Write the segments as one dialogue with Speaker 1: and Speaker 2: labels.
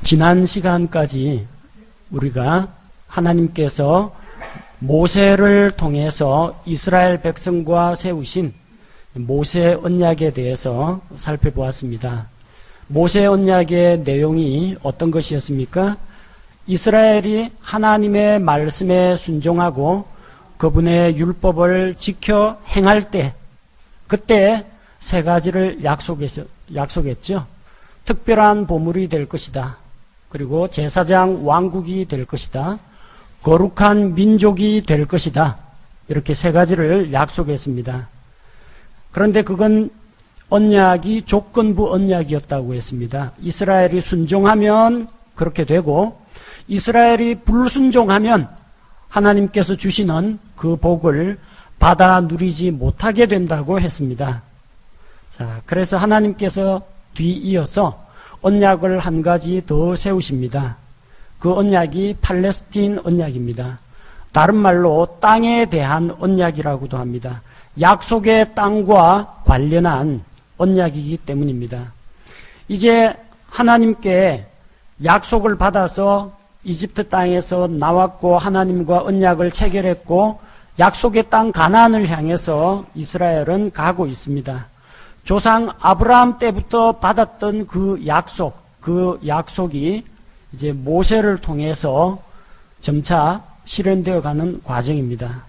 Speaker 1: 지난 시간까지 우리가 하나님께서 모세를 통해서 이스라엘 백성과 세우신 모세 언약에 대해서 살펴보았습니다. 모세 언약의 내용이 어떤 것이었습니까? 이스라엘이 하나님의 말씀에 순종하고 그분의 율법을 지켜 행할 때, 그때 세 가지를 약속했죠. 특별한 보물이 될 것이다. 그리고 제사장 왕국이 될 것이다. 거룩한 민족이 될 것이다. 이렇게 세 가지를 약속했습니다. 그런데 그건 언약이 조건부 언약이었다고 했습니다. 이스라엘이 순종하면 그렇게 되고, 이스라엘이 불순종하면 하나님께서 주시는 그 복을 받아 누리지 못하게 된다고 했습니다. 자, 그래서 하나님께서 뒤이어서 언약을 한 가지 더 세우십니다. 그 언약이 팔레스틴 언약입니다. 다른 말로 땅에 대한 언약이라고도 합니다. 약속의 땅과 관련한 언약이기 때문입니다. 이제 하나님께 약속을 받아서 이집트 땅에서 나왔고 하나님과 언약을 체결했고 약속의 땅 가나안을 향해서 이스라엘은 가고 있습니다. 조상 아브라함 때부터 받았던 그 약속이 이제 모세를 통해서 점차 실현되어 가는 과정입니다.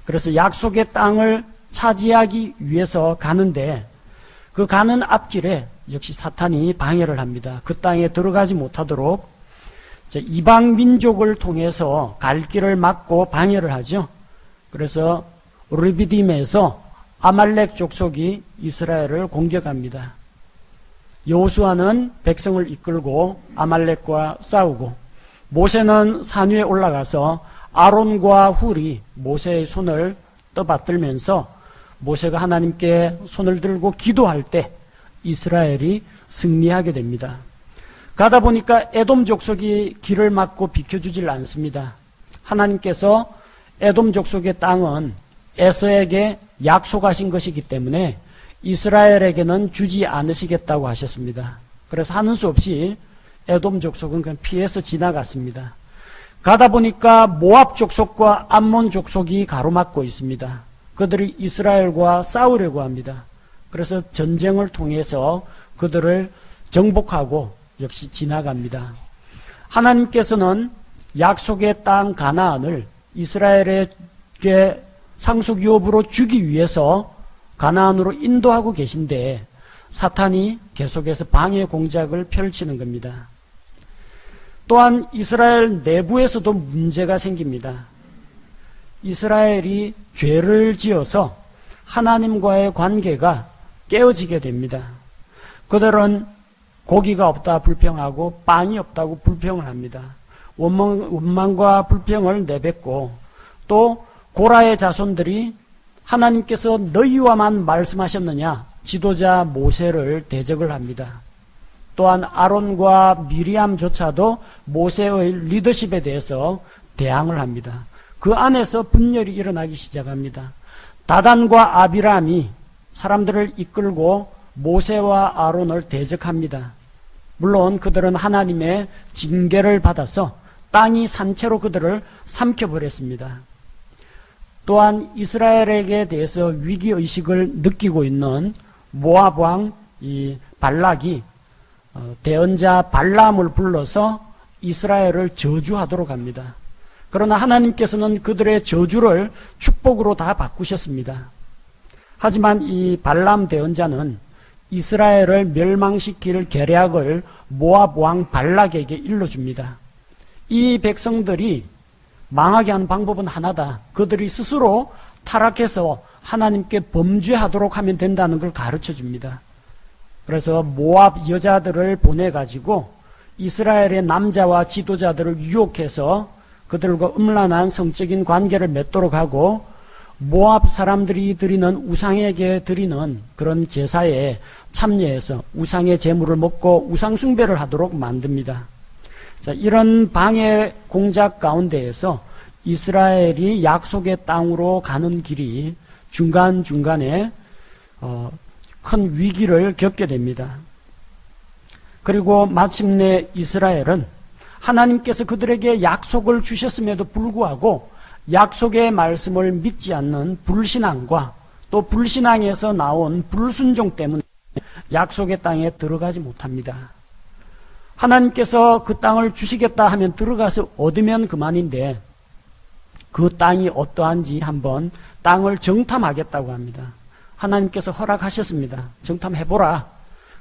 Speaker 1: 그래서 약속의 땅을 차지하기 위해서 가는데 그 가는 앞길에 역시 사탄이 방해를 합니다. 그 땅에 들어가지 못하도록 이방 민족을 통해서 갈 길을 막고 방해를 하죠. 그래서 르비딤에서 아말렉 족속이 이스라엘을 공격합니다. 여호수아는 백성을 이끌고 아말렉과 싸우고, 모세는 산 위에 올라가서 아론과 훌이 모세의 손을 떠받들면서 모세가 하나님께 손을 들고 기도할 때 이스라엘이 승리하게 됩니다. 가다 보니까 에돔 족속이 길을 막고 비켜주질 않습니다. 하나님께서 에돔 족속의 땅은 에서에게 약속하신 것이기 때문에 이스라엘에게는 주지 않으시겠다고 하셨습니다. 그래서 하는 수 없이 에돔 족속은 그냥 피해서 지나갔습니다. 가다 보니까 모압 족속과 암몬 족속이 가로막고 있습니다. 그들이 이스라엘과 싸우려고 합니다. 그래서 전쟁을 통해서 그들을 정복하고 역시 지나갑니다. 하나님께서는 약속의 땅 가나안을 이스라엘에게 상속유업으로 주기 위해서 가나안으로 인도하고 계신데 사탄이 계속해서 방해 공작을 펼치는 겁니다. 또한 이스라엘 내부에서도 문제가 생깁니다. 이스라엘이 죄를 지어서 하나님과의 관계가 깨어지게 됩니다. 그들은 고기가 없다 불평하고 빵이 없다고 불평을 합니다. 원망과 불평을 내뱉고, 또 고라의 자손들이 하나님께서 너희와만 말씀하셨느냐 지도자 모세를 대적을 합니다. 또한 아론과 미리암조차도 모세의 리더십에 대해서 대항을 합니다. 그 안에서 분열이 일어나기 시작합니다. 다단과 아비람이 사람들을 이끌고 모세와 아론을 대적합니다. 물론 그들은 하나님의 징계를 받아서 땅이 산채로 그들을 삼켜버렸습니다. 또한 이스라엘에게 대해서 위기의식을 느끼고 있는 모압 왕 발락이 대언자 발람을 불러서 이스라엘을 저주하도록 합니다. 그러나 하나님께서는 그들의 저주를 축복으로 다 바꾸셨습니다. 하지만 이 발람 대언자는 이스라엘을 멸망시킬 계략을 모압 왕 발락에게 일러줍니다. 이 백성들이 망하게 하는 방법은 하나다. 그들이 스스로 타락해서 하나님께 범죄하도록 하면 된다는 걸 가르쳐 줍니다. 그래서 모압 여자들을 보내가지고 이스라엘의 남자와 지도자들을 유혹해서 그들과 음란한 성적인 관계를 맺도록 하고, 모압 사람들이 드리는 우상에게 드리는 그런 제사에 참여해서 우상의 제물을 먹고 우상 숭배를 하도록 만듭니다. 자, 이런 방해 공작 가운데에서 이스라엘이 약속의 땅으로 가는 길이 중간중간에 큰 위기를 겪게 됩니다. 그리고 마침내 이스라엘은 하나님께서 그들에게 약속을 주셨음에도 불구하고 약속의 말씀을 믿지 않는 불신앙과 또 불신앙에서 나온 불순종 때문에 약속의 땅에 들어가지 못합니다. 하나님께서 그 땅을 주시겠다 하면 들어가서 얻으면 그만인데 그 땅이 어떠한지 한번 땅을 정탐하겠다고 합니다. 하나님께서 허락하셨습니다. 정탐해보라.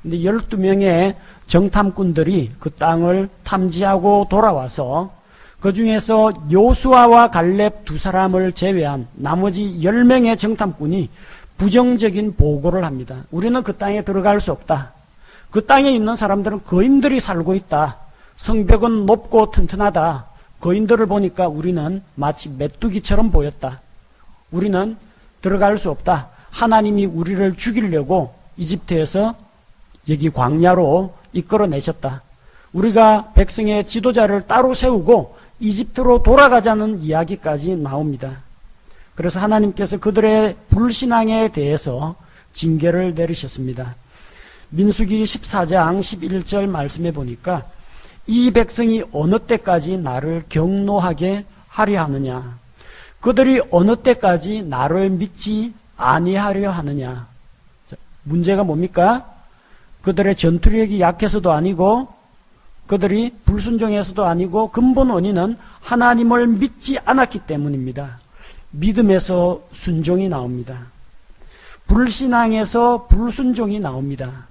Speaker 1: 근데 12명의 정탐꾼들이 그 땅을 탐지하고 돌아와서 그 중에서 요수아와 갈렙 두 사람을 제외한 나머지 10명의 정탐꾼이 부정적인 보고를 합니다. 우리는 그 땅에 들어갈 수 없다. 그 땅에 있는 사람들은 거인들이 살고 있다. 성벽은 높고 튼튼하다. 거인들을 보니까 우리는 마치 메뚜기처럼 보였다. 우리는 들어갈 수 없다. 하나님이 우리를 죽이려고 이집트에서 여기 광야로 이끌어내셨다. 우리가 백성의 지도자를 따로 세우고 이집트로 돌아가자는 이야기까지 나옵니다. 그래서 하나님께서 그들의 불신앙에 대해서 징계를 내리셨습니다. 민수기 14장 11절 말씀해 보니까 이 백성이 어느 때까지 나를 경노하게 하려 하느냐, 그들이 어느 때까지 나를 믿지 아니하려 하느냐. 문제가 뭡니까? 그들의 전투력이 약해서도 아니고 그들이 불순종해서도 아니고 근본 원인은 하나님을 믿지 않았기 때문입니다. 믿음에서 순종이 나옵니다. 불신앙에서 불순종이 나옵니다.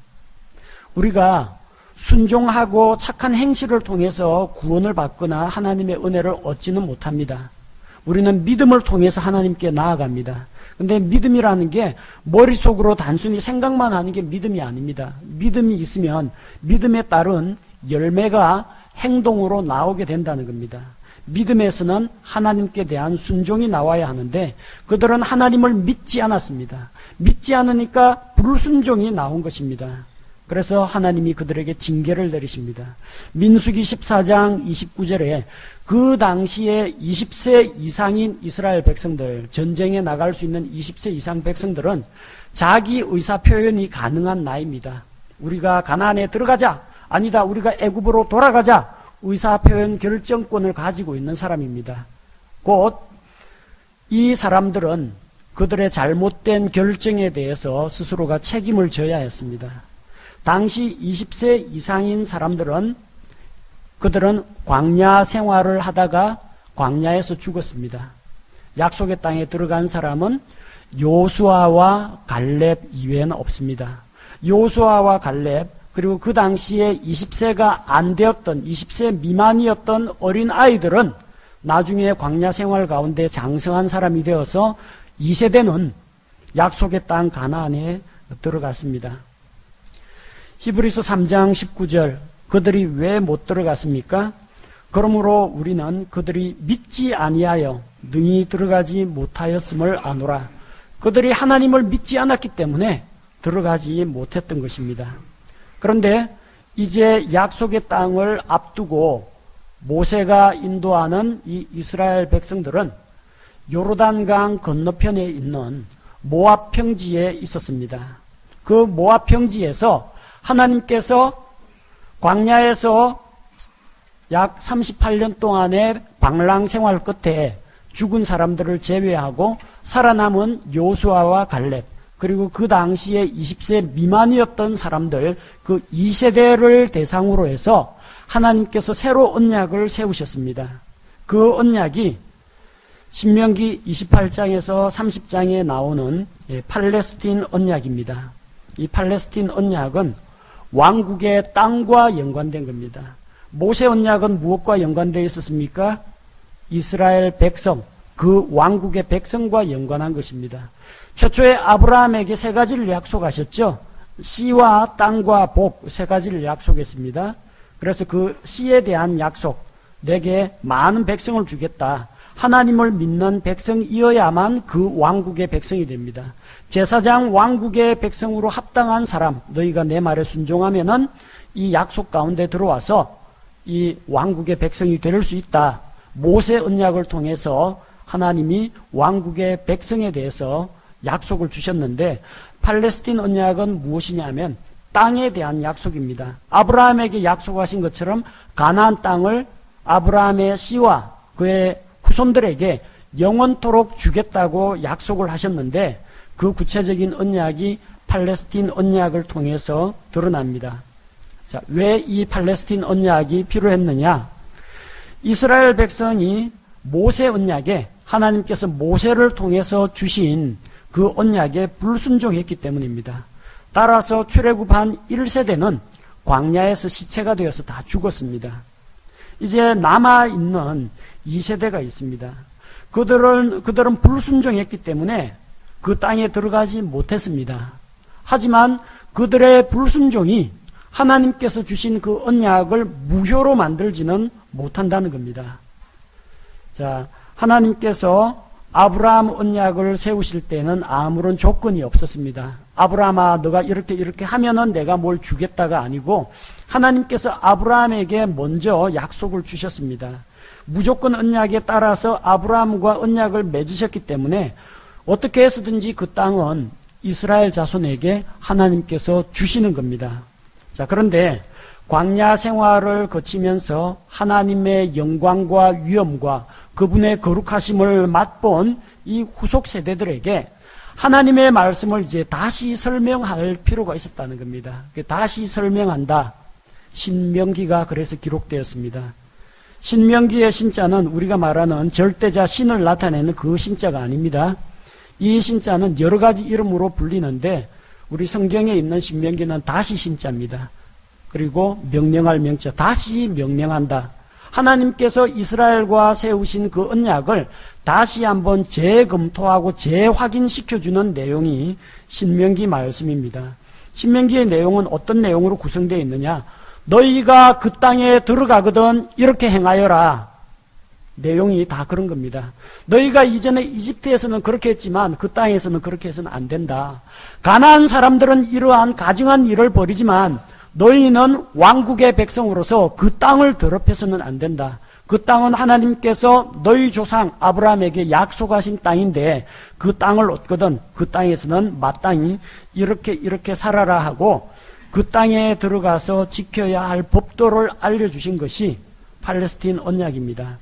Speaker 1: 우리가 순종하고 착한 행실을 통해서 구원을 받거나 하나님의 은혜를 얻지는 못합니다. 우리는 믿음을 통해서 하나님께 나아갑니다. 근데 믿음이라는 게 머릿속으로 단순히 생각만 하는 게 믿음이 아닙니다. 믿음이 있으면 믿음에 따른 열매가 행동으로 나오게 된다는 겁니다. 믿음에서는 하나님께 대한 순종이 나와야 하는데 그들은 하나님을 믿지 않았습니다. 믿지 않으니까 불순종이 나온 것입니다. 그래서 하나님이 그들에게 징계를 내리십니다. 민수기 14장 29절에 그 당시에 20세 이상인 이스라엘 백성들, 전쟁에 나갈 수 있는 20세 이상 백성들은 자기 의사 표현이 가능한 나이입니다. 우리가 가나안에 들어가자, 아니다 우리가 애굽으로 돌아가자, 의사 표현 결정권을 가지고 있는 사람입니다. 곧 이 사람들은 그들의 잘못된 결정에 대해서 스스로가 책임을 져야 했습니다. 당시 20세 이상인 사람들은 그들은 광야 생활을 하다가 광야에서 죽었습니다. 약속의 땅에 들어간 사람은 요수아와 갈렙 이외에는 없습니다. 요수아와 갈렙 그리고 그 당시에 20세가 안 되었던 20세 미만이었던 어린 아이들은 나중에 광야 생활 가운데 장성한 사람이 되어서 2세대는 약속의 땅 가나안에 들어갔습니다. 히브리서 3장 19절 그들이 왜 못 들어갔습니까? 그러므로 우리는 그들이 믿지 아니하여 능히 들어가지 못하였음을 아노라. 그들이 하나님을 믿지 않았기 때문에 들어가지 못했던 것입니다. 그런데 이제 약속의 땅을 앞두고 모세가 인도하는 이 이스라엘 백성들은 요르단강 건너편에 있는 모압 평지에 있었습니다. 그 모압 평지에서 하나님께서 광야에서 약 38년 동안의 방랑 생활 끝에 죽은 사람들을 제외하고 살아남은 요수아와 갈렙 그리고 그 당시에 20세 미만이었던 사람들 그 2세대를 대상으로 해서 하나님께서 새로 언약을 세우셨습니다. 그 언약이 신명기 28장에서 30장에 나오는 팔레스틴 언약입니다. 이 팔레스틴 언약은 왕국의 땅과 연관된 겁니다. 모세 언약은 무엇과 연관되어 있었습니까? 이스라엘 백성, 그 왕국의 백성과 연관한 것입니다. 최초에 아브라함에게 세 가지를 약속하셨죠. 씨와 땅과 복 세 가지를 약속했습니다. 그래서 그 씨에 대한 약속, 내게 많은 백성을 주겠다. 하나님을 믿는 백성이어야만 그 왕국의 백성이 됩니다. 제사장 왕국의 백성으로 합당한 사람, 너희가 내 말에 순종하면은 이 약속 가운데 들어와서 이 왕국의 백성이 될 수 있다. 모세 언약을 통해서 하나님이 왕국의 백성에 대해서 약속을 주셨는데 팔레스틴 언약은 무엇이냐면 땅에 대한 약속입니다. 아브라함에게 약속하신 것처럼 가나안 땅을 아브라함의 씨와 그의 후손들에게 영원토록 주겠다고 약속을 하셨는데 그 구체적인 언약이 팔레스틴 언약을 통해서 드러납니다. 자, 왜 이 팔레스틴 언약이 필요했느냐? 이스라엘 백성이 모세 언약에 하나님께서 모세를 통해서 주신 그 언약에 불순종했기 때문입니다. 따라서 출애굽한 1세대는 광야에서 시체가 되어서 다 죽었습니다. 이제 남아있는 2세대가 있습니다. 그들은 불순종했기 때문에 그 땅에 들어가지 못했습니다. 하지만 그들의 불순종이 하나님께서 주신 그 언약을 무효로 만들지는 못한다는 겁니다. 자, 하나님께서 아브라함 언약을 세우실 때는 아무런 조건이 없었습니다. 아브라함아, 너가 이렇게 하면은 내가 뭘 주겠다가 아니고 하나님께서 아브라함에게 먼저 약속을 주셨습니다. 무조건 언약에 따라서 아브라함과 언약을 맺으셨기 때문에 어떻게 해서든지 그 땅은 이스라엘 자손에게 하나님께서 주시는 겁니다. 자, 그런데 광야 생활을 거치면서 하나님의 영광과 위엄과 그분의 거룩하심을 맛본 이 후속 세대들에게 하나님의 말씀을 이제 다시 설명할 필요가 있었다는 겁니다. 다시 설명한다. 신명기가 그래서 기록되었습니다. 신명기의 신자는 우리가 말하는 절대자 신을 나타내는 그 신자가 아닙니다. 이 신자는 여러 가지 이름으로 불리는데 우리 성경에 있는 신명기는 다시 신자입니다. 그리고 명령할 명자, 다시 명령한다. 하나님께서 이스라엘과 세우신 그 언약을 다시 한번 재검토하고 재확인시켜주는 내용이 신명기 말씀입니다. 신명기의 내용은 어떤 내용으로 구성되어 있느냐? 너희가 그 땅에 들어가거든 이렇게 행하여라. 내용이 다 그런 겁니다. 너희가 이전에 이집트에서는 그렇게 했지만 그 땅에서는 그렇게 해서는 안 된다. 가나안 사람들은 이러한 가증한 일을 벌이지만 너희는 왕국의 백성으로서 그 땅을 더럽혀서는 안 된다. 그 땅은 하나님께서 너희 조상 아브라함에게 약속하신 땅인데 그 땅을 얻거든 그 땅에서는 마땅히 이렇게 살아라 하고 그 땅에 들어가서 지켜야 할 법도를 알려주신 것이 팔레스틴 언약입니다.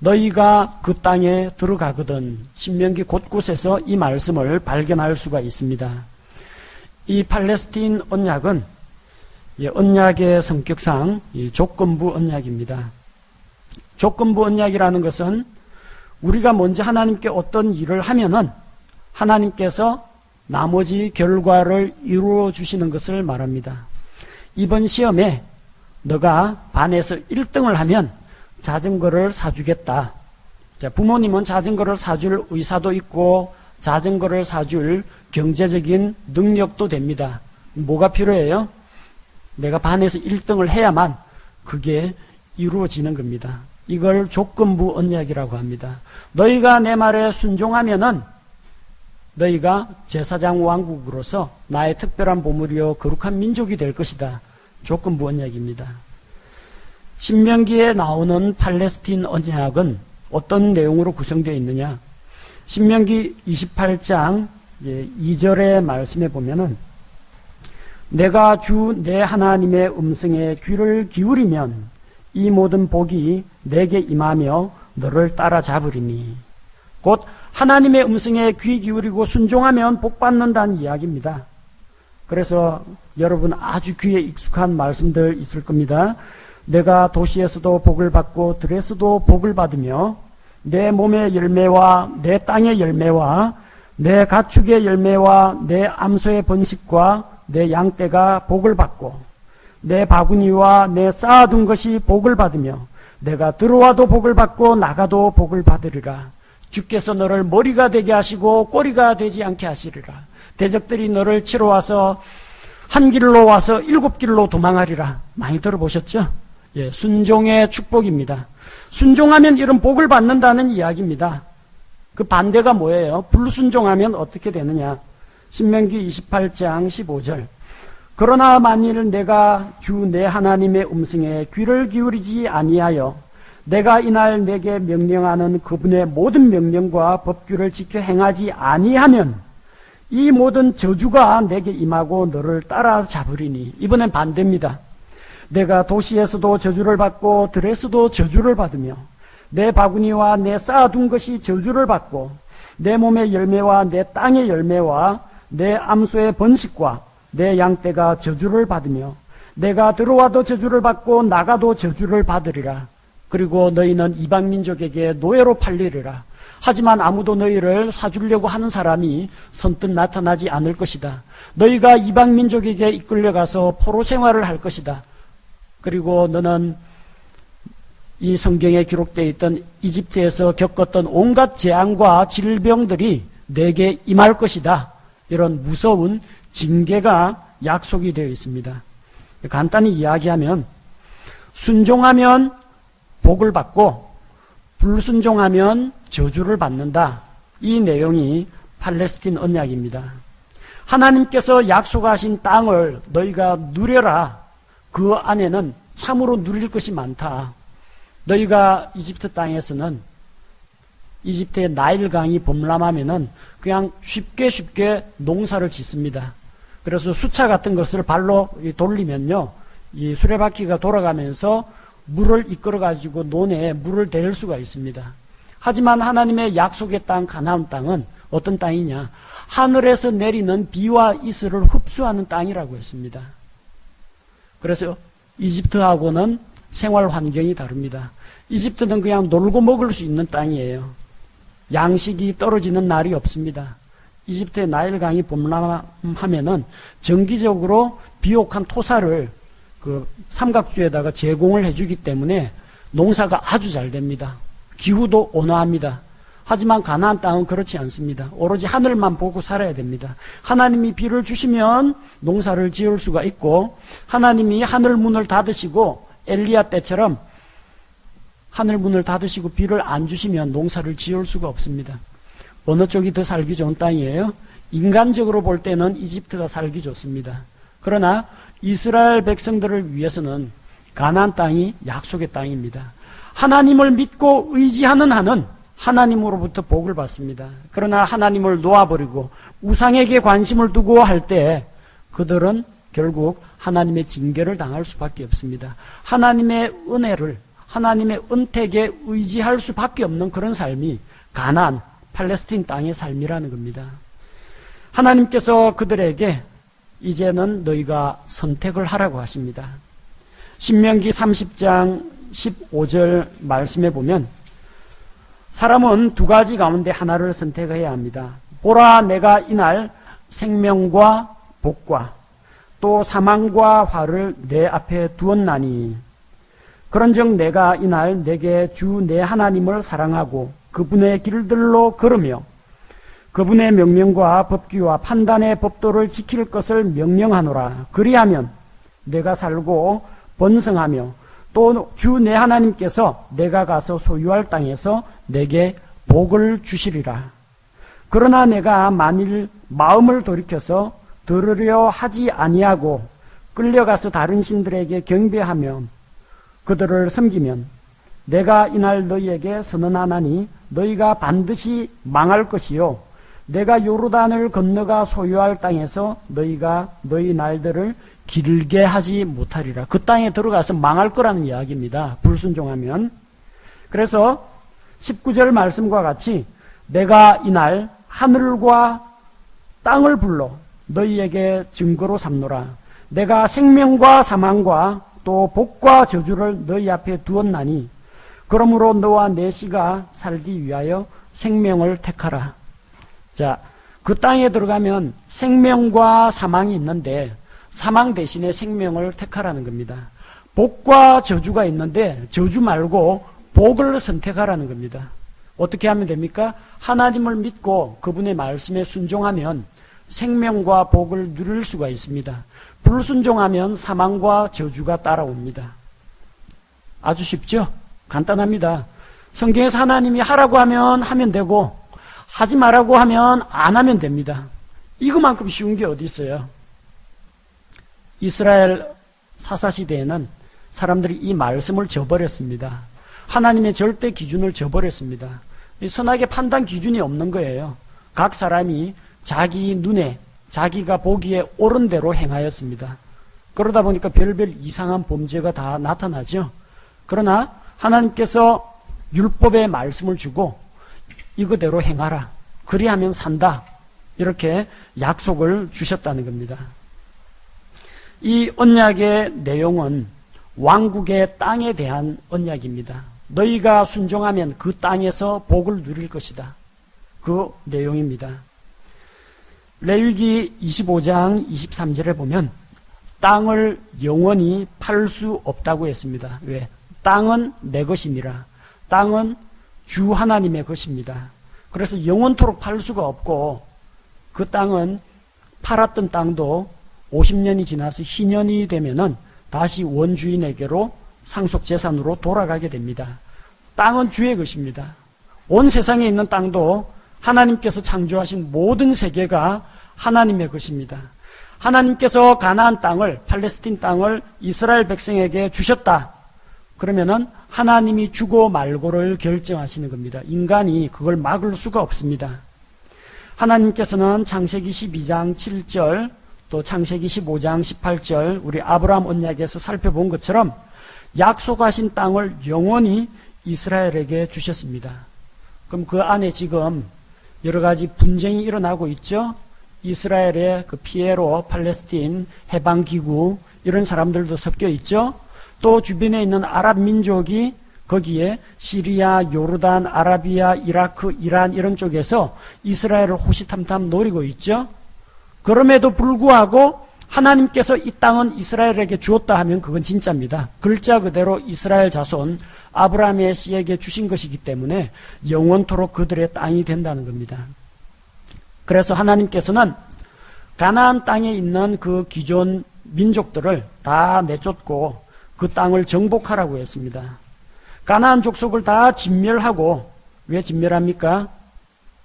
Speaker 1: 너희가 그 땅에 들어가거든 신명기 곳곳에서 이 말씀을 발견할 수가 있습니다. 이 팔레스틴 언약은 언약의 성격상 조건부 언약입니다. 조건부 언약이라는 것은 우리가 먼저 하나님께 어떤 일을 하면은 하나님께서 나머지 결과를 이루어 주시는 것을 말합니다. 이번 시험에 너가 반에서 1등을 하면 자전거를 사주겠다. 자, 부모님은 자전거를 사줄 의사도 있고 자전거를 사줄 경제적인 능력도 됩니다. 뭐가 필요해요? 내가 반에서 1등을 해야만 그게 이루어지는 겁니다. 이걸 조건부 언약이라고 합니다. 너희가 내 말에 순종하면은 너희가 제사장 왕국으로서 나의 특별한 보물이요 거룩한 민족이 될 것이다. 조건부 언약입니다. 신명기에 나오는 팔레스틴 언약은 어떤 내용으로 구성되어 있느냐? 신명기 28장 2절의 말씀에 보면은 내가 주 내 하나님의 음성에 귀를 기울이면 이 모든 복이 내게 임하며 너를 따라잡으리니. 곧 하나님의 음성에 귀 기울이고 순종하면 복 받는다는 이야기입니다. 그래서 여러분 아주 귀에 익숙한 말씀들 있을 겁니다. 내가 도시에서도 복을 받고 들에서도 복을 받으며 내 몸의 열매와 내 땅의 열매와 내 가축의 열매와 내 암소의 번식과 내 양떼가 복을 받고 내 바구니와 내 쌓아둔 것이 복을 받으며 내가 들어와도 복을 받고 나가도 복을 받으리라. 주께서 너를 머리가 되게 하시고 꼬리가 되지 않게 하시리라. 대적들이 너를 치러 와서 한 길로 와서 7길로 도망하리라. 많이 들어보셨죠? 순종의 축복입니다. 순종하면 이런 복을 받는다는 이야기입니다. 그 반대가 뭐예요? 불순종하면 어떻게 되느냐? 신명기 28장 15절. 그러나 만일 내가 주 내 하나님의 음성에 귀를 기울이지 아니하여 내가 이날 내게 명령하는 그분의 모든 명령과 법규를 지켜 행하지 아니하면 이 모든 저주가 내게 임하고 너를 따라잡으리니. 이번엔 반대입니다. 내가 도시에서도 저주를 받고 들에서도 저주를 받으며 내 바구니와 내 쌓아둔 것이 저주를 받고 내 몸의 열매와 내 땅의 열매와 내 암소의 번식과 내 양떼가 저주를 받으며 내가 들어와도 저주를 받고 나가도 저주를 받으리라. 그리고 너희는 이방민족에게 노예로 팔리리라. 하지만 아무도 너희를 사주려고 하는 사람이 선뜻 나타나지 않을 것이다. 너희가 이방민족에게 이끌려가서 포로 생활을 할 것이다. 그리고 너는 이 성경에 기록되어 있던 이집트에서 겪었던 온갖 재앙과 질병들이 내게 임할 것이다. 이런 무서운 징계가 약속이 되어 있습니다. 간단히 이야기하면 순종하면 복을 받고 불순종하면 저주를 받는다. 이 내용이 팔레스틴 언약입니다. 하나님께서 약속하신 땅을 너희가 누려라. 그 안에는 참으로 누릴 것이 많다. 너희가 이집트 땅에서는 이집트의 나일강이 범람하면은 그냥 쉽게 농사를 짓습니다. 그래서 수차 같은 것을 발로 돌리면요, 이 수레바퀴가 돌아가면서 물을 이끌어가지고 논에 물을 댈 수가 있습니다. 하지만 하나님의 약속의 땅 가나안 땅은 어떤 땅이냐? 하늘에서 내리는 비와 이슬을 흡수하는 땅이라고 했습니다. 그래서 이집트하고는 생활 환경이 다릅니다. 이집트는 그냥 놀고 먹을 수 있는 땅이에요. 양식이 떨어지는 날이 없습니다. 이집트의 나일강이 범람하면은 정기적으로 비옥한 토사를 그 삼각주에다가 제공을 해주기 때문에 농사가 아주 잘 됩니다. 기후도 온화합니다. 하지만 가나안 땅은 그렇지 않습니다. 오로지 하늘만 보고 살아야 됩니다. 하나님이 비를 주시면 농사를 지을 수가 있고, 하나님이 하늘 문을 닫으시고 엘리야 때처럼 하늘 문을 닫으시고 비를 안 주시면 농사를 지을 수가 없습니다. 어느 쪽이 더 살기 좋은 땅이에요? 인간적으로 볼 때는 이집트가 살기 좋습니다. 그러나 이스라엘 백성들을 위해서는 가나안 땅이 약속의 땅입니다. 하나님을 믿고 의지하는 한은 하나님으로부터 복을 받습니다. 그러나 하나님을 놓아버리고 우상에게 관심을 두고 할 때 그들은 결국 하나님의 징계를 당할 수밖에 없습니다. 하나님의 은혜를, 하나님의 은택에 의지할 수밖에 없는 그런 삶이 가나안, 팔레스틴 땅의 삶이라는 겁니다. 하나님께서 그들에게 이제는 너희가 선택을 하라고 하십니다. 신명기 30장 15절 말씀에 보면 사람은 두 가지 가운데 하나를 선택해야 합니다. 보라, 내가 이날 생명과 복과 또 사망과 화를 내 앞에 두었나니 그런즉 내가 이날 내게 주 내 하나님을 사랑하고 그분의 길들로 걸으며 그분의 명령과 법규와 판단의 법도를 지킬 것을 명령하노라. 그리하면 내가 살고 번성하며 또 주 내 하나님께서 내가 가서 소유할 땅에서 내게 복을 주시리라. 그러나 내가 만일 마음을 돌이켜서 들으려 하지 아니하고 끌려가서 다른 신들에게 경배하며 그들을 섬기면 내가 이날 너희에게 선언하나니 너희가 반드시 망할 것이요 내가 요르단을 건너가 소유할 땅에서 너희가 너희 날들을 길게 하지 못하리라. 그 땅에 들어가서 망할 거라는 이야기입니다. 불순종하면. 그래서 19절 말씀과 같이 내가 이날 하늘과 땅을 불러 너희에게 증거로 삼노라. 내가 생명과 사망과 또 복과 저주를 너희 앞에 두었나니 그러므로 너와 내 씨가 살기 위하여 생명을 택하라. 자, 그 땅에 들어가면 생명과 사망이 있는데 사망 대신에 생명을 택하라는 겁니다. 복과 저주가 있는데 저주 말고 복을 선택하라는 겁니다. 어떻게 하면 됩니까? 하나님을 믿고 그분의 말씀에 순종하면 생명과 복을 누릴 수가 있습니다. 불순종하면 사망과 저주가 따라옵니다. 아주 쉽죠? 간단합니다. 성경에서 하나님이 하라고 하면 하면 되고 하지 말라고 하면 안 하면 됩니다. 이거만큼 쉬운 게 어디 있어요? 이스라엘 사사시대에는 사람들이 이 말씀을 저버렸습니다. 하나님의 절대 기준을 저버렸습니다. 선악의 판단 기준이 없는 거예요. 각 사람이 자기 눈에 자기가 보기에 옳은 대로 행하였습니다. 그러다 보니까 별별 이상한 범죄가 다 나타나죠. 그러나 하나님께서 율법의 말씀을 주고 이거대로 행하라. 그리하면 산다. 이렇게 약속을 주셨다는 겁니다. 이 언약의 내용은 왕국의 땅에 대한 언약입니다. 너희가 순종하면 그 땅에서 복을 누릴 것이다. 그 내용입니다. 레위기 25장 23절에 보면 땅을 영원히 팔 수 없다고 했습니다. 왜? 땅은 내 것이니라. 땅은 주 하나님의 것입니다. 그래서 영원토록 팔 수가 없고 그 땅은 팔았던 땅도 50년이 지나서 희년이 되면은 다시 원주인에게로 상속재산으로 돌아가게 됩니다. 땅은 주의 것입니다. 온 세상에 있는 땅도 하나님께서 창조하신 모든 세계가 하나님의 것입니다. 하나님께서 가나안 땅을, 팔레스틴 땅을 이스라엘 백성에게 주셨다. 그러면은 하나님이 주고 말고를 결정하시는 겁니다. 인간이 그걸 막을 수가 없습니다. 하나님께서는 창세기 12장 7절 또 창세기 15장 18절 우리 아브라함 언약에서 살펴본 것처럼 약속하신 땅을 영원히 이스라엘에게 주셨습니다. 그럼 그 안에 지금 여러 가지 분쟁이 일어나고 있죠. 이스라엘의 그 피에로, 팔레스틴, 해방기구 이런 사람들도 섞여 있죠. 또 주변에 있는 아랍 민족이 거기에 시리아, 요르단, 아라비아, 이라크, 이란 이런 쪽에서 이스라엘을 호시탐탐 노리고 있죠. 그럼에도 불구하고 하나님께서 이 땅은 이스라엘에게 주었다 하면 그건 진짜입니다. 글자 그대로 이스라엘 자손 아브라함의 씨에게 주신 것이기 때문에 영원토록 그들의 땅이 된다는 겁니다. 그래서 하나님께서는 가나안 땅에 있는 그 기존 민족들을 다 내쫓고 그 땅을 정복하라고 했습니다. 가나안 족속을 다 진멸하고, 왜 진멸합니까?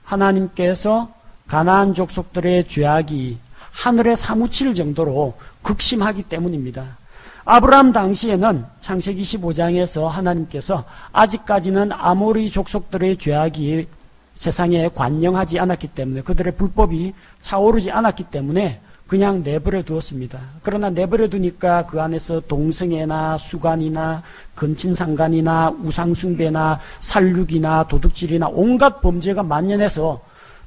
Speaker 1: 하나님께서 가나안 족속들의 죄악이 하늘에 사무칠 정도로 극심하기 때문입니다. 아브라함 당시에는 창세기 15장에서 하나님께서 아직까지는 아모리 족속들의 죄악이 세상에 관영하지 않았기 때문에, 그들의 불법이 차오르지 않았기 때문에 그냥 내버려 두었습니다. 그러나 내버려 두니까 그 안에서 동성애나 수간이나 근친상간이나 우상숭배나 살육이나 도둑질이나 온갖 범죄가 만연해서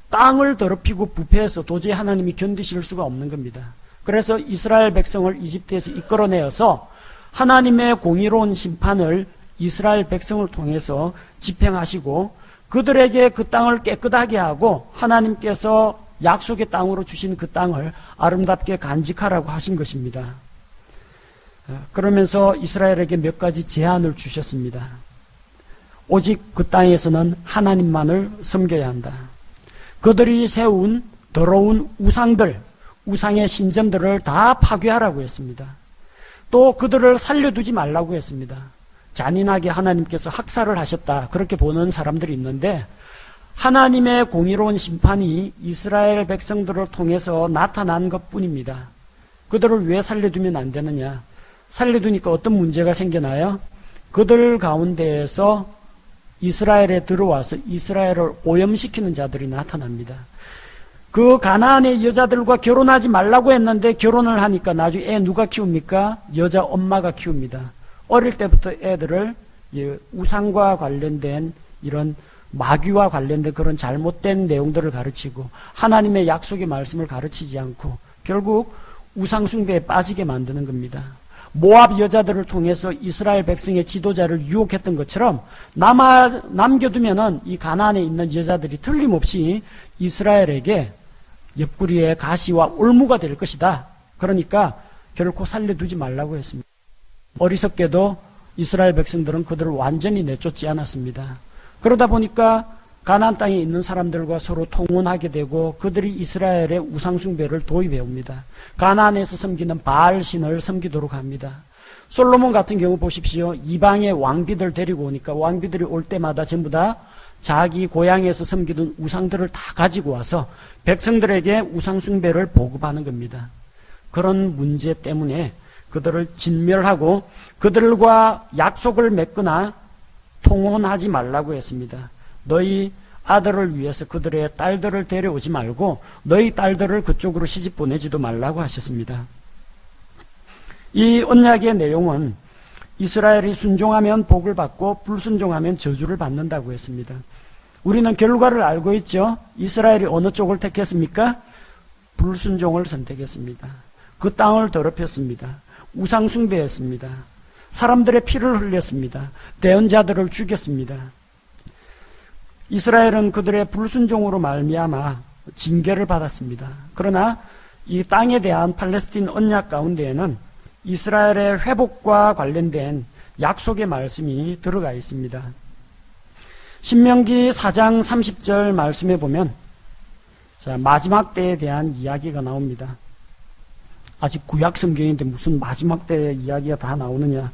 Speaker 1: 땅을 더럽히고 부패해서 도저히 하나님이 견디실 수가 없는 겁니다. 그래서 이스라엘 백성을 이집트에서 이끌어내어서 하나님의 공의로운 심판을 이스라엘 백성을 통해서 집행하시고 그들에게 그 땅을 깨끗하게 하고 하나님께서 약속의 땅으로 주신 그 땅을 아름답게 간직하라고 하신 것입니다. 그러면서 이스라엘에게 몇 가지 제한을 주셨습니다. 오직 그 땅에서는 하나님만을 섬겨야 한다. 그들이 세운 더러운 우상들, 우상의 신전들을 다 파괴하라고 했습니다. 또 그들을 살려두지 말라고 했습니다. 잔인하게 하나님께서 학살을 하셨다, 그렇게 보는 사람들이 있는데 하나님의 공의로운 심판이 이스라엘 백성들을 통해서 나타난 것뿐입니다. 그들을 왜 살려두면 안 되느냐? 살려두니까 어떤 문제가 생겨나요? 그들 가운데에서 이스라엘에 들어와서 이스라엘을 오염시키는 자들이 나타납니다. 그 가나안의 여자들과 결혼하지 말라고 했는데 결혼을 하니까 나중에 애 누가 키웁니까? 여자 엄마가 키웁니다. 어릴 때부터 애들을 우상과 관련된 이런 마귀와 관련된 그런 잘못된 내용들을 가르치고 하나님의 약속의 말씀을 가르치지 않고 결국 우상숭배에 빠지게 만드는 겁니다. 모압 여자들을 통해서 이스라엘 백성의 지도자를 유혹했던 것처럼 남겨두면은 이 가나안에 있는 여자들이 틀림없이 이스라엘에게 옆구리에 가시와 올무가 될 것이다. 그러니까 결코 살려두지 말라고 했습니다. 어리석게도 이스라엘 백성들은 그들을 완전히 내쫓지 않았습니다. 그러다 보니까 가나안 땅에 있는 사람들과 서로 통혼하게 되고 그들이 이스라엘의 우상숭배를 도입해 옵니다. 가나안에서 섬기는 바알신을 섬기도록 합니다. 솔로몬 같은 경우 보십시오. 이방의 왕비들 데리고 오니까 왕비들이 올 때마다 전부 다 자기 고향에서 섬기던 우상들을 다 가지고 와서 백성들에게 우상숭배를 보급하는 겁니다. 그런 문제 때문에 그들을 진멸하고 그들과 약속을 맺거나 통혼하지 말라고 했습니다. 너희 아들을 위해서 그들의 딸들을 데려오지 말고 너희 딸들을 그쪽으로 시집 보내지도 말라고 하셨습니다. 이 언약의 내용은 이스라엘이 순종하면 복을 받고 불순종하면 저주를 받는다고 했습니다. 우리는 결과를 알고 있죠. 이스라엘이 어느 쪽을 택했습니까? 불순종을 선택했습니다. 그 땅을 더럽혔습니다. 우상 숭배했습니다. 사람들의 피를 흘렸습니다. 대언자들을 죽였습니다. 이스라엘은 그들의 불순종으로 말미암아 징계를 받았습니다. 그러나 이 땅에 대한 팔레스틴 언약 가운데에는 이스라엘의 회복과 관련된 약속의 말씀이 들어가 있습니다. 신명기 4장 30절 말씀에 보면 마지막 때에 대한 이야기가 나옵니다. 아직 구약 성경인데 무슨 마지막 때의 이야기가 다 나오느냐.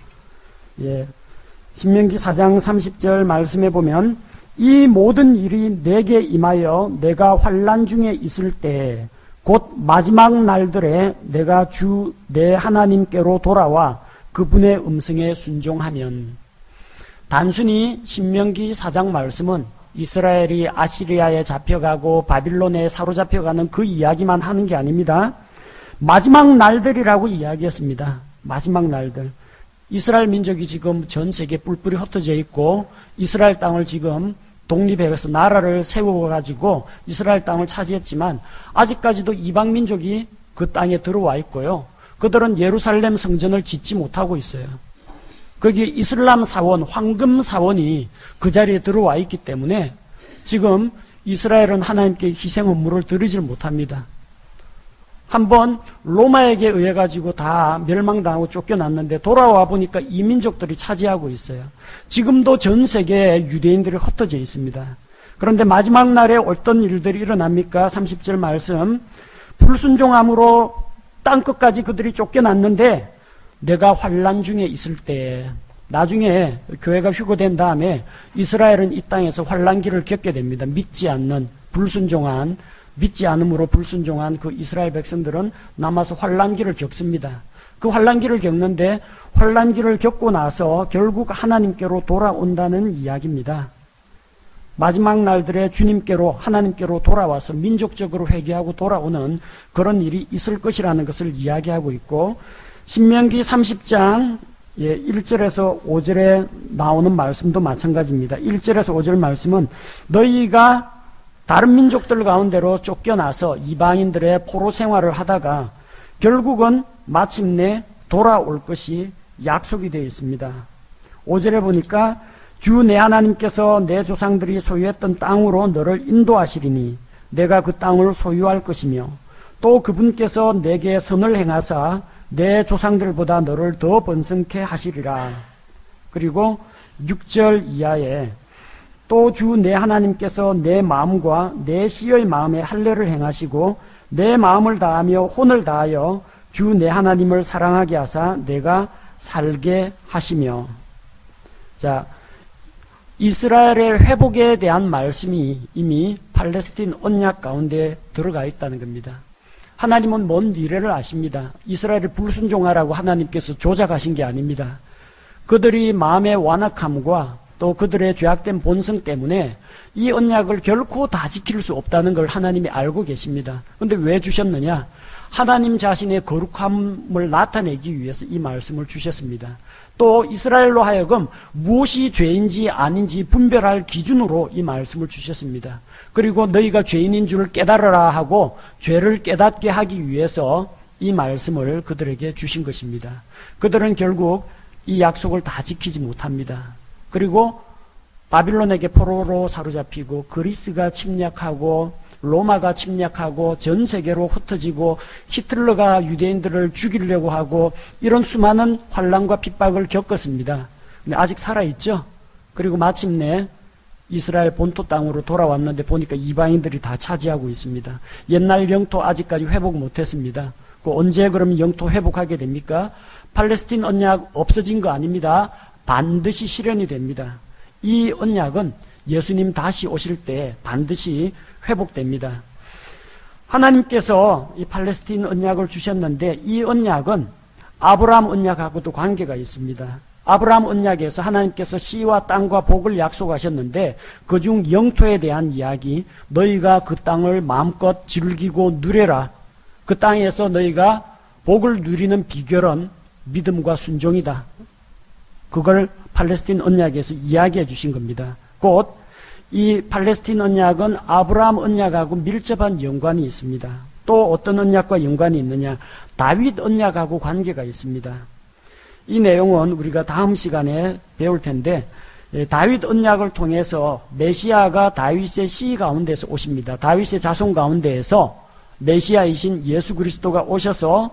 Speaker 1: 신명기 4장 30절 말씀에 보면 이 모든 일이 내게 임하여 내가 환난 중에 있을 때 곧 마지막 날들에 내가 주 내 하나님께로 돌아와 그분의 음성에 순종하면. 단순히 신명기 4장 말씀은 이스라엘이 아시리아에 잡혀가고 바빌론에 사로잡혀가는 그 이야기만 하는 게 아닙니다. 마지막 날들이라고 이야기했습니다. 마지막 날들. 이스라엘 민족이 지금 전 세계 뿔뿔이 흩어져 있고 이스라엘 땅을 지금 독립해서 나라를 세워가지고 이스라엘 땅을 차지했지만 아직까지도 이방 민족이 그 땅에 들어와 있고요. 그들은 예루살렘 성전을 짓지 못하고 있어요. 거기에 이슬람 사원, 황금 사원이 그 자리에 들어와 있기 때문에 지금 이스라엘은 하나님께 희생 업무를 드리질 못합니다. 한번 로마에게 의해 가지고 다 멸망당하고 쫓겨났는데 돌아와 보니까 이 민족들이 차지하고 있어요. 지금도 전 세계에 유대인들이 흩어져 있습니다. 그런데 마지막 날에 어떤 일들이 일어납니까? 30절 말씀. 불순종함으로 땅끝까지 그들이 쫓겨났는데 내가 환난 중에 있을 때, 나중에 교회가 휴거된 다음에 이스라엘은 이 땅에서 환난기를 겪게 됩니다. 믿지 않음으로 불순종한 그 이스라엘 백성들은 남아서 환난기를 겪습니다. 그 환난기를 겪는데 환난기를 겪고 나서 결국 하나님께로 돌아온다는 이야기입니다. 마지막 날들에 주님께로, 하나님께로 돌아와서 민족적으로 회개하고 돌아오는 그런 일이 있을 것이라는 것을 이야기하고 있고, 신명기 30장 1절에서 5절에 나오는 말씀도 마찬가지입니다. 1절에서 5절 말씀은 너희가 다른 민족들 가운데로 쫓겨나서 이방인들의 포로 생활을 하다가 결국은 마침내 돌아올 것이 약속이 되어 있습니다. 5절에 보니까 주 내 하나님께서 내 조상들이 소유했던 땅으로 너를 인도하시리니 내가 그 땅을 소유할 것이며 또 그분께서 내게 선을 행하사 내 조상들보다 너를 더 번성케 하시리라. 그리고 6절 이하에 또 주 내 하나님께서 내 마음과 내 시의 마음에 할례를 행하시고 내 마음을 다하며 혼을 다하여 주 내 하나님을 사랑하게 하사 내가 살게 하시며. 자, 이스라엘의 회복에 대한 말씀이 이미 팔레스틴 언약 가운데 들어가 있다는 겁니다. 하나님은 먼 미래를 아십니다. 이스라엘을 불순종하라고 하나님께서 조작하신 게 아닙니다. 그들이 마음의 완악함과 또 그들의 죄악된 본성 때문에 이 언약을 결코 다 지킬 수 없다는 걸 하나님이 알고 계십니다. 그런데 왜 주셨느냐? 하나님 자신의 거룩함을 나타내기 위해서 이 말씀을 주셨습니다. 또 이스라엘로 하여금 무엇이 죄인지 아닌지 분별할 기준으로 이 말씀을 주셨습니다. 그리고 너희가 죄인인 줄 깨달으라 하고 죄를 깨닫게 하기 위해서 이 말씀을 그들에게 주신 것입니다. 그들은 결국 이 약속을 다 지키지 못합니다. 그리고 바빌론에게 포로로 사로잡히고 그리스가 침략하고 로마가 침략하고 전 세계로 흩어지고 히틀러가 유대인들을 죽이려고 하고 이런 수많은 환난과 핍박을 겪었습니다. 근데 아직 살아있죠. 그리고 마침내 이스라엘 본토 땅으로 돌아왔는데 보니까 이방인들이 다 차지하고 있습니다. 옛날 영토 아직까지 회복 못했습니다. 언제 그러면 영토 회복하게 됩니까? 팔레스틴 언약 없어진 거 아닙니다. 반드시 실현이 됩니다. 이 언약은 예수님 다시 오실 때 반드시 회복됩니다. 하나님께서 이 팔레스틴 언약을 주셨는데 이 언약은 아브라함 언약하고도 관계가 있습니다. 아브라함 언약에서 하나님께서 씨와 땅과 복을 약속하셨는데 그중 영토에 대한 이야기, 너희가 그 땅을 마음껏 즐기고 누려라. 그 땅에서 너희가 복을 누리는 비결은 믿음과 순종이다. 그걸 팔레스틴 언약에서 이야기해 주신 겁니다. 곧 이 팔레스틴 언약은 아브라함 언약하고 밀접한 연관이 있습니다. 또 어떤 언약과 연관이 있느냐? 다윗 언약하고 관계가 있습니다. 이 내용은 우리가 다음 시간에 배울 텐데, 다윗 언약을 통해서 메시아가 다윗의 씨 가운데서 오십니다. 다윗의 자손 가운데에서 메시아이신 예수 그리스도가 오셔서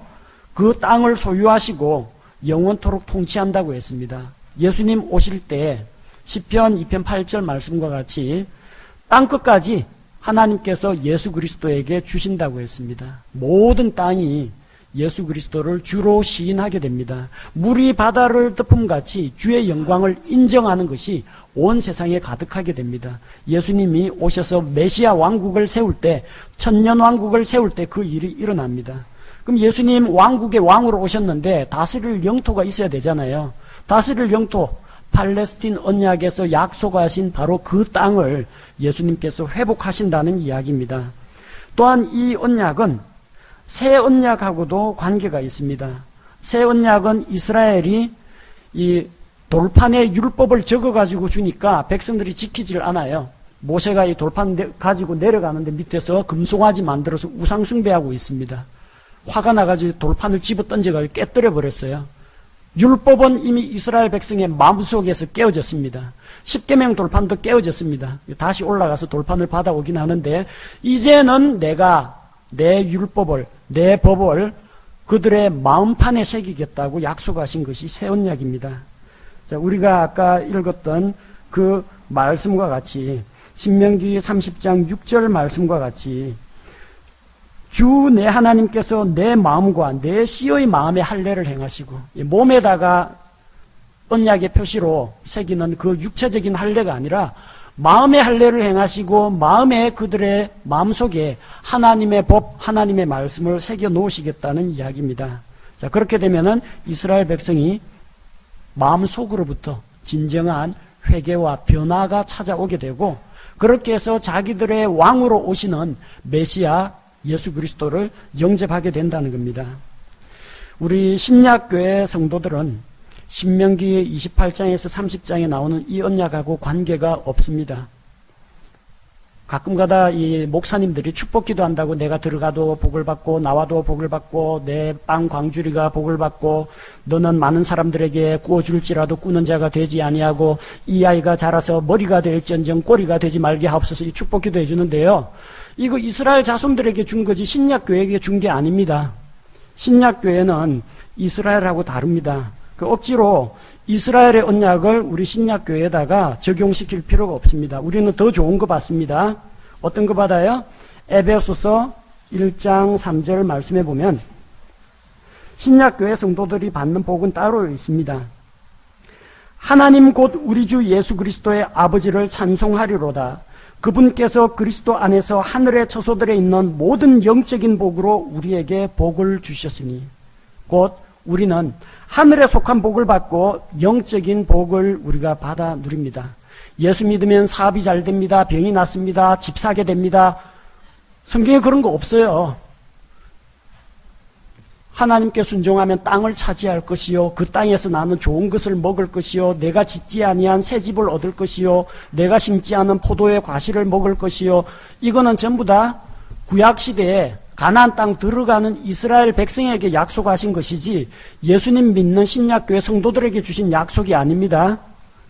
Speaker 1: 그 땅을 소유하시고 영원토록 통치한다고 했습니다. 예수님 오실 때 시편 2편 8절 말씀과 같이 땅끝까지 하나님께서 예수 그리스도에게 주신다고 했습니다. 모든 땅이 예수 그리스도를 주로 시인하게 됩니다. 물이 바다를 덮음같이 주의 영광을 인정하는 것이 온 세상에 가득하게 됩니다. 예수님이 오셔서 메시아 왕국을 세울 때, 천년 왕국을 세울 때 그 일이 일어납니다. 그럼 예수님 왕국의 왕으로 오셨는데 다스릴 영토가 있어야 되잖아요. 다스릴 영토, 팔레스틴 언약에서 약속하신 바로 그 땅을 예수님께서 회복하신다는 이야기입니다. 또한 이 언약은 새 언약하고도 관계가 있습니다. 새 언약은 이스라엘이 이 돌판에 율법을 적어가지고 주니까 백성들이 지키질 않아요. 모세가 이 돌판 가지고 내려가는데 밑에서 금송아지 만들어서 우상숭배하고 있습니다. 화가 나가지고 돌판을 집어 던져가지고 깨뜨려 버렸어요. 율법은 이미 이스라엘 백성의 마음속에서 깨어졌습니다. 십계명 돌판도 깨어졌습니다. 다시 올라가서 돌판을 받아오긴 하는데 이제는 내가 내 율법을, 내 법을 그들의 마음판에 새기겠다고 약속하신 것이 새 언약입니다. 자, 우리가 아까 읽었던 그 말씀과 같이 신명기 30장 6절 말씀과 같이 주 내 하나님께서 내 마음과 내 씨의 마음에 할례를 행하시고, 몸에다가 언약의 표시로 새기는 그 육체적인 할례가 아니라 마음의 할례를 행하시고 마음에 그들의 마음속에 하나님의 법, 하나님의 말씀을 새겨 놓으시겠다는 이야기입니다. 자, 그렇게 되면은 이스라엘 백성이 마음속으로부터 진정한 회개와 변화가 찾아오게 되고, 그렇게 해서 자기들의 왕으로 오시는 메시아 예수 그리스도를 영접하게 된다는 겁니다. 우리 신약교회 성도들은 신명기 28장에서 30장에 나오는 이 언약하고 관계가 없습니다. 가끔가다 이 목사님들이 축복기도 한다고 내가 들어가도 복을 받고 나와도 복을 받고 내 빵 광주리가 복을 받고 너는 많은 사람들에게 구워줄지라도 꾸는 자가 되지 아니하고 이 아이가 자라서 머리가 될지언정 꼬리가 되지 말게 하옵소서, 이 축복기도 해주는데요. 이거 이스라엘 자손들에게 준 거지 신약교회에게 준 게 아닙니다. 신약교회는 이스라엘하고 다릅니다. 그 억지로 이스라엘의 언약을 우리 신약교회에다가 적용시킬 필요가 없습니다. 우리는 더 좋은 거 받습니다. 어떤 거 받아요? 에베소서 1장 3절 말씀해 보면 신약교회 성도들이 받는 복은 따로 있습니다. 하나님 곧 우리 주 예수 그리스도의 아버지를 찬송하리로다. 그분께서 그리스도 안에서 하늘의 처소들에 있는 모든 영적인 복으로 우리에게 복을 주셨으니, 곧 우리는 하늘에 속한 복을 받고 영적인 복을 우리가 받아 누립니다. 예수 믿으면 사업이 잘 됩니다. 병이 낫습니다. 집 사게 됩니다. 성경에 그런 거 없어요. 하나님께 순종하면 땅을 차지할 것이요, 그 땅에서 나는 좋은 것을 먹을 것이요, 내가 짓지 아니한 새 집을 얻을 것이요, 내가 심지 않은 포도의 과실을 먹을 것이요. 이거는 전부 다 구약시대에 가나안 땅 들어가는 이스라엘 백성에게 약속하신 것이지 예수님 믿는 신약교회 성도들에게 주신 약속이 아닙니다.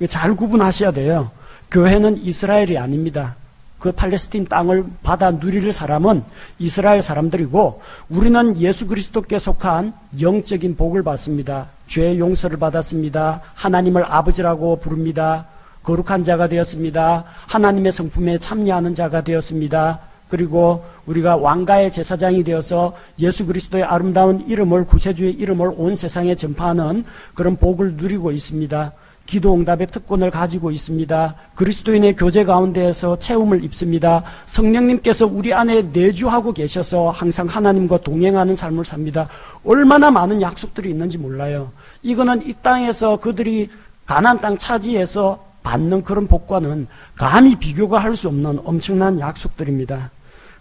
Speaker 1: 잘 구분하셔야 돼요. 교회는 이스라엘이 아닙니다. 그 팔레스틴 땅을 받아 누릴 사람은 이스라엘 사람들이고, 우리는 예수 그리스도께 속한 영적인 복을 받습니다. 죄의 용서를 받았습니다. 하나님을 아버지라고 부릅니다. 거룩한 자가 되었습니다. 하나님의 성품에 참여하는 자가 되었습니다. 그리고 우리가 왕가의 제사장이 되어서 예수 그리스도의 아름다운 이름을, 구세주의 이름을 온 세상에 전파하는 그런 복을 누리고 있습니다. 기도 응답의 특권을 가지고 있습니다. 그리스도인의 교제 가운데에서 채움을 입습니다. 성령님께서 우리 안에 내주하고 계셔서 항상 하나님과 동행하는 삶을 삽니다. 얼마나 많은 약속들이 있는지 몰라요. 이거는 이 땅에서 그들이 가나안 땅 차지해서 받는 그런 복과는 감히 비교가 할 수 없는 엄청난 약속들입니다.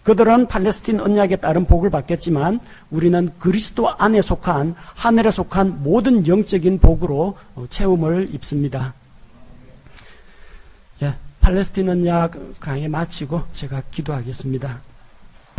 Speaker 1: 그들은 팔레스틴 언약에 따른 복을 받겠지만 우리는 그리스도 안에 속한, 하늘에 속한 모든 영적인 복으로 채움을 입습니다. 예, 팔레스틴 언약 강의 마치고 제가 기도하겠습니다.